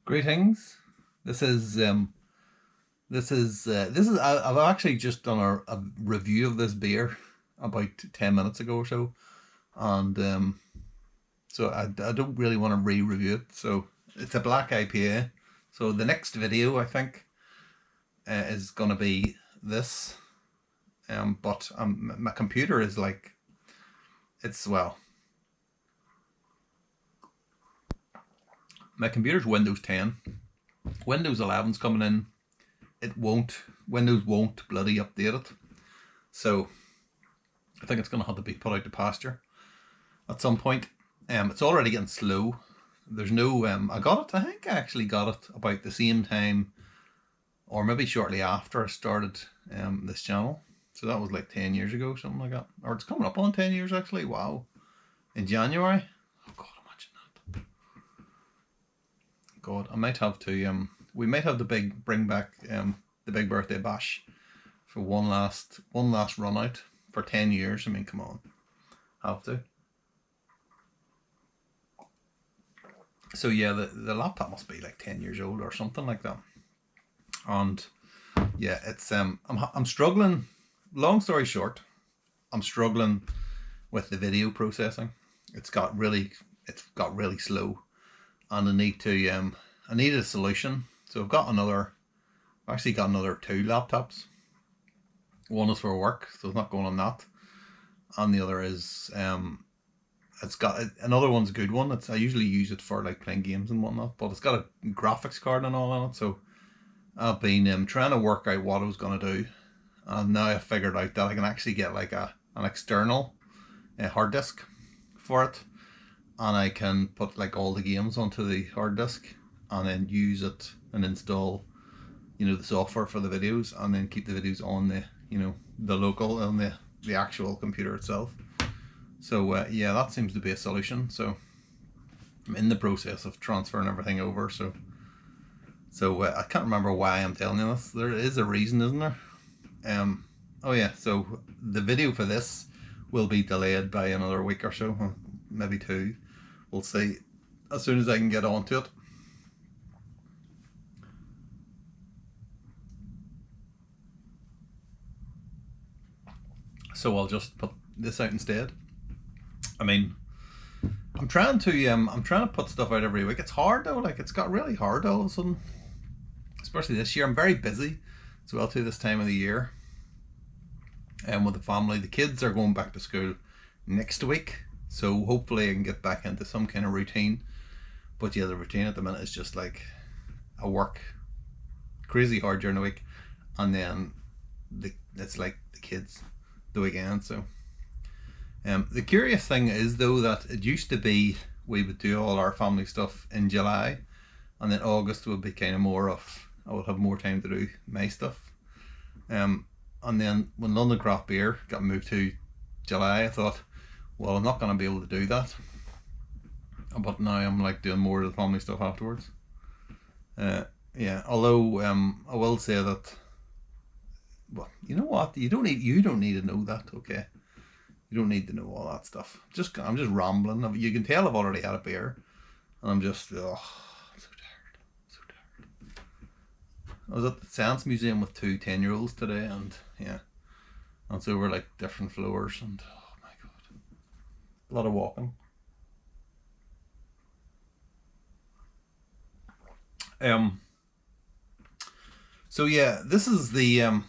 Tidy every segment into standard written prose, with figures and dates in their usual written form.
Greetings. I've actually just done a review of this beer about 10 minutes ago or so, and so I don't really want to re-review it. So it's a black IPA. So the next video I think is gonna be this. But my computer is like, my computer's Windows 10. Windows 11's coming in. Windows won't bloody update it. So I think it's going to have to be put out to pasture at some point. It's already getting slow. There's no, I think I actually got it about the same time, or maybe shortly after I started this channel. So that was like 10 years ago, something like that. Or it's coming up on 10 years actually, wow. In January. Oh God, imagine that. God, I might have to, we might have to bring back the big birthday bash for one last run out for 10 years. I mean, come on, have to. So yeah, the laptop must be like 10 years old or something like that. And yeah, it's I'm struggling. Long story short, I'm struggling with the video processing. It's got really slow, and I need a solution. So I've actually got another 2 laptops. One is for work, so it's not going on that, and the other is it's got another one's a good one. I usually use it for like playing games and whatnot, but it's got a graphics card and all on it. So I've been trying to work out what I was gonna do, and now I figured out that I can actually get like an external hard disk for it, and I can put like all the games onto the hard disk and then use it and install the software for the videos, and then keep the videos on the local on the actual computer itself. So yeah, that seems to be a solution. So I'm in the process of transferring everything over. So I can't remember why I'm telling you this. There is a reason, isn't there? Oh yeah, so the video for this will be delayed by another week or so, maybe 2. We'll see as soon as I can get onto it. So I'll just put this out instead. I mean, I'm trying to put stuff out every week. It's hard though. Like, it's got really hard all of a sudden, especially this year. I'm very busy as well too this time of the year. And with the family, the kids are going back to school next week, so hopefully I can get back into some kind of routine. But yeah, the routine at the minute is just like I work crazy hard during the week, and then it's like the kids the weekend. So the curious thing is though that it used to be we would do all our family stuff in July, and then August would be kind of more of, I would have more time to do my stuff. And then when London Craft Beer got moved to July, I thought, well, I'm not going to be able to do that. But now I'm like doing more of the family stuff afterwards. Yeah, although I will say that, well, you know what? You don't need to know that, okay? You don't need to know all that stuff. I'm just rambling. You can tell I've already had a beer, and I'm just I'm so tired. I was at the Science Museum with 2 10-year-olds today, and yeah, and so we're like different floors, and oh my God, a lot of walking. So yeah, this is the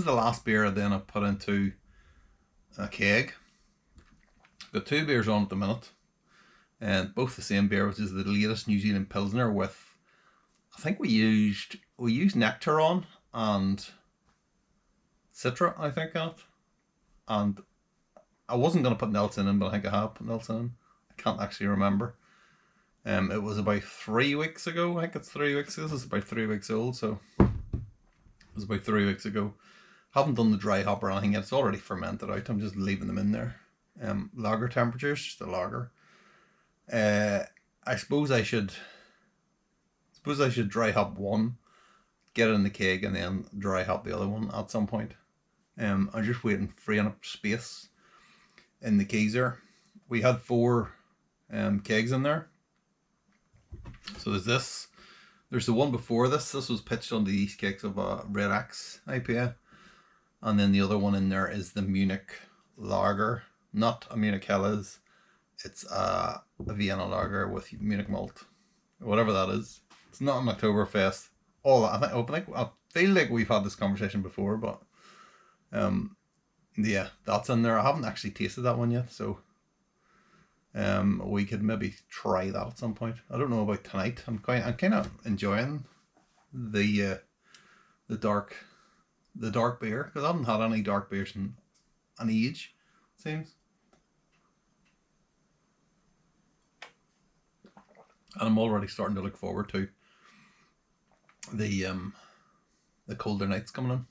last beer then I put into a keg. Got 2 beers on at the minute, and both the same beer, which is the latest New Zealand Pilsner with, I think we used Nectaron and Citra, I think, in it. And I wasn't going to put Nelson in, but I think I have put Nelson in. I can't actually remember. It was about 3 weeks ago. I think it's 3 weeks ago. This is about 3 weeks old, so it was about 3 weeks ago. Haven't done the dry hop or anything yet. It's already fermented out. I'm just leaving them in there. Lager temperatures, just a lager. I suppose I should dry hop one, get it in the keg, and then dry hop the other one at some point. I'm just waiting, freeing up space in the geyser. We had 4 kegs in there. So there's this, There's the one before this. This was pitched on the East Cakes of a Red Axe IPA. And then the other one in there is the Munich Lager. Not a Munich Helles. It's a Vienna Lager with Munich malt. Whatever that is. It's not an Oktoberfest. I feel like we've had this conversation before, but yeah, that's in there. I haven't actually tasted that one yet, so we could maybe try that at some point. I don't know about tonight. I'm kind of enjoying the dark beer, because I haven't had any dark beers in an age, it seems. And I'm already starting to look forward to the colder nights coming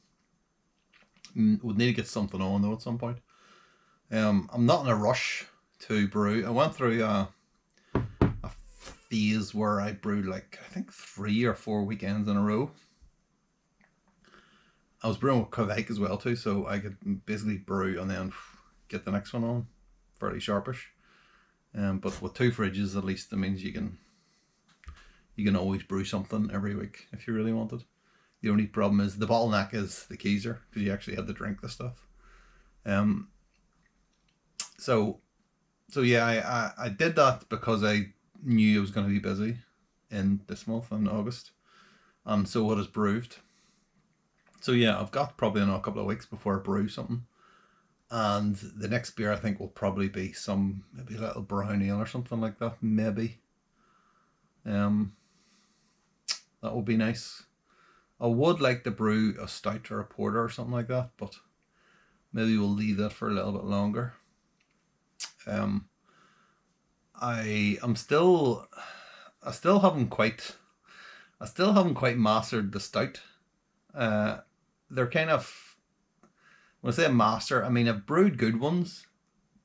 in. We'll need to get something on though at some point. I'm not in a rush to brew. I went through a phase where I brewed like, I think 3 or 4 weekends in a row. I was brewing with Kvike as well too, so I could basically brew and then get the next one on fairly sharpish. But with 2 fridges at least, that means you can always brew something every week if you really wanted. The only problem is the bottleneck is the keyser, because you actually have to drink the stuff. So yeah, I did that because I knew I was going to be busy in this month in August, and so it has proved. So yeah, I've got probably a couple of weeks before I brew something, and the next beer I think will probably be maybe a little brown ale or something like that, maybe. That would be nice. I would like to brew a stout or a porter or something like that, but maybe we'll leave that for a little bit longer. I still haven't quite mastered the stout. They're kind of, when I say master, I mean I've brewed good ones,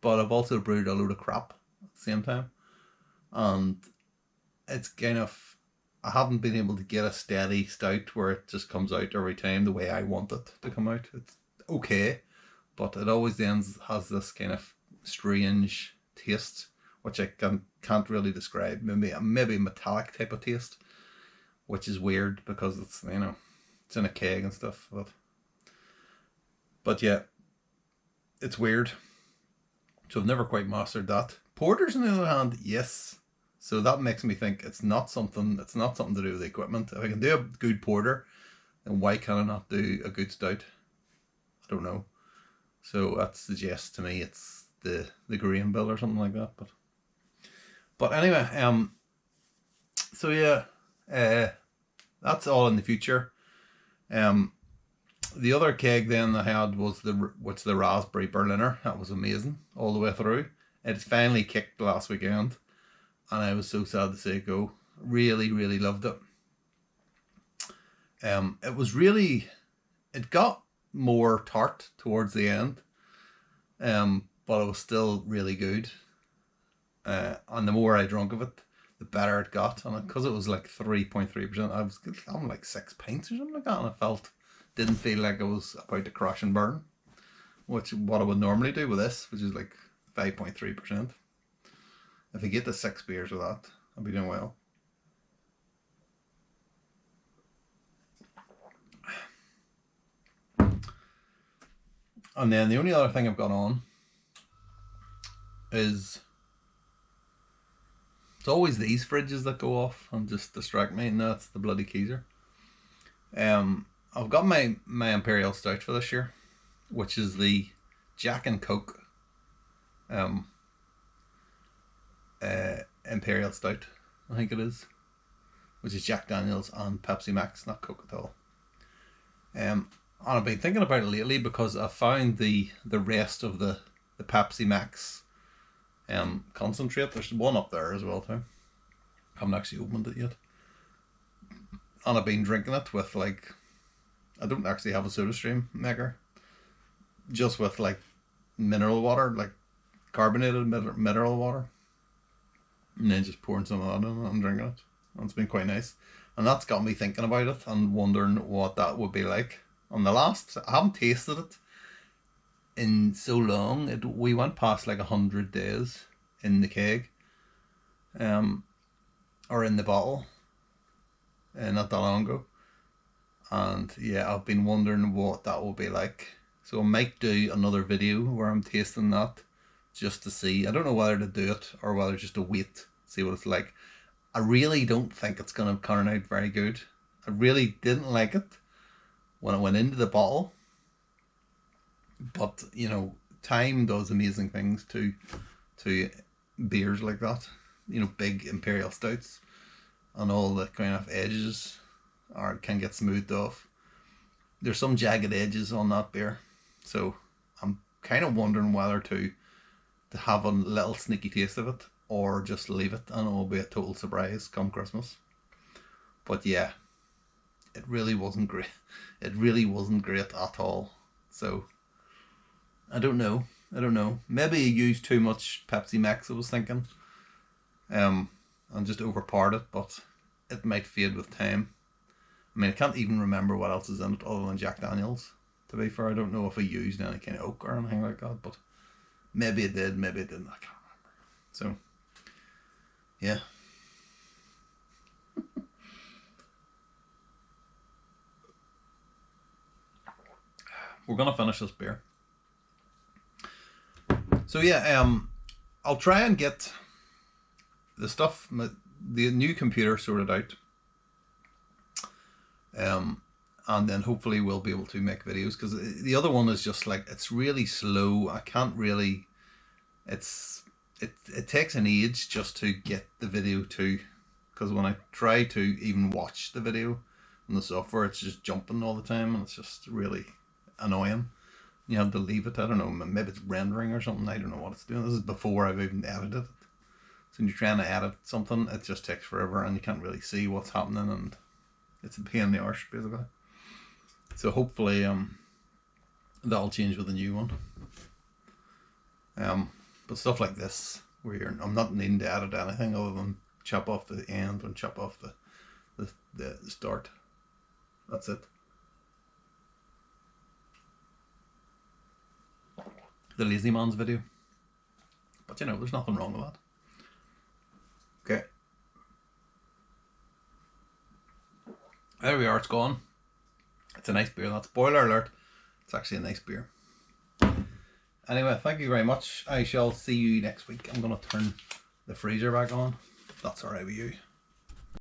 but I've also brewed a load of crap at the same time, and it's kind of, I haven't been able to get a steady stout where it just comes out every time the way I want it to come out. It's okay, but it always has this kind of strange taste, which I can't really describe. Maybe a metallic type of taste, which is weird because it's, it's in a keg and stuff. But yeah, it's weird. So I've never quite mastered that. Porters, on the other hand, yes. So that makes me think it's not something to do with the equipment. If I can do a good porter, then why can I not do a good stout? I don't know. So that suggests to me it's the grain bill or something like that. But anyway, so yeah, that's all in the future. The other keg then I had was the Raspberry Berliner. That was amazing all the way through. It finally kicked last weekend, and I was so sad to see it go. Really, really loved it. It got more tart towards the end, but it was still really good. And the more I drank of it, the better it got. And because it was like 3.3%, I was having like 6 pints or something like that, and I didn't feel like I was about to crash and burn, which what I would normally do with this, which is like 5.3%. If I get the 6 beers with that, I'll be doing well. And then the only other thing I've got on is, it's always these fridges that go off and just distract me, and that's the bloody Keyser. I've got my Imperial Stout for this year, which is the Jack and Coke Imperial Stout, I think it is, which is Jack Daniels and Pepsi Max, not Coke at all. And I've been thinking about it lately because I found the rest of the Pepsi Max concentrate. There's one up there as well too. I haven't actually opened it yet. And I've been drinking it with, like, I don't actually have a soda stream maker, just with like mineral water, like carbonated mineral water, and then just pouring some of that in and drinking it. And it's been quite nice. And that's got me thinking about it and wondering what that would be like. On the last, I haven't tasted it in so long. We went past like 100 days in the keg, or in the bottle. not that long ago. And yeah, I've been wondering what that will be like. So I might do another video where I'm tasting that, just to see. I don't know whether to do it or whether just to wait, see what it's like. I really don't think it's going to turn out very good. I really didn't like it when it went into the bottle. But, you know, time does amazing things to beers like that. You know, big imperial stouts, and all the kind of edges can get smoothed off. There's some jagged edges on that beer, so I'm kind of wondering whether to have a little sneaky taste of it or just leave it, and it will be a total surprise come Christmas. But yeah, it really wasn't great. It really wasn't great at all. So I don't know. Maybe I used too much Pepsi Max, I was thinking, and just overpoured it, but it might fade with time. I mean, I can't even remember what else is in it other than Jack Daniels, to be fair. I don't know if I used any kind of oak or anything like that, but maybe I did, maybe I didn't, I can't remember. So, yeah. We're going to finish this beer. So yeah, I'll try and get the stuff, the new computer sorted out. And then hopefully we'll be able to make videos, because the other one is just like, it's really slow. I can't really, it takes an age just to get the video to, because when I try to even watch the video on the software, it's just jumping all the time, and it's just really annoying. You have to leave it. I don't know, maybe it's rendering or something. I don't know what it's doing. This is before I've even edited it. So when you're trying to edit something, it just takes forever, and you can't really see what's happening, and it's a pain in the arse, basically. So hopefully that'll change with the new one. But stuff like this, where I'm not needing to edit anything other than chop off the end and chop off the start. That's it. The lazy man's video. But you know, there's nothing wrong with that. Okay. There we are, it's gone. It's a nice beer. That's spoiler alert. It's actually a nice beer. Anyway, thank you very much. I shall see you next week. I'm going to turn the freezer back on. That's alright with you.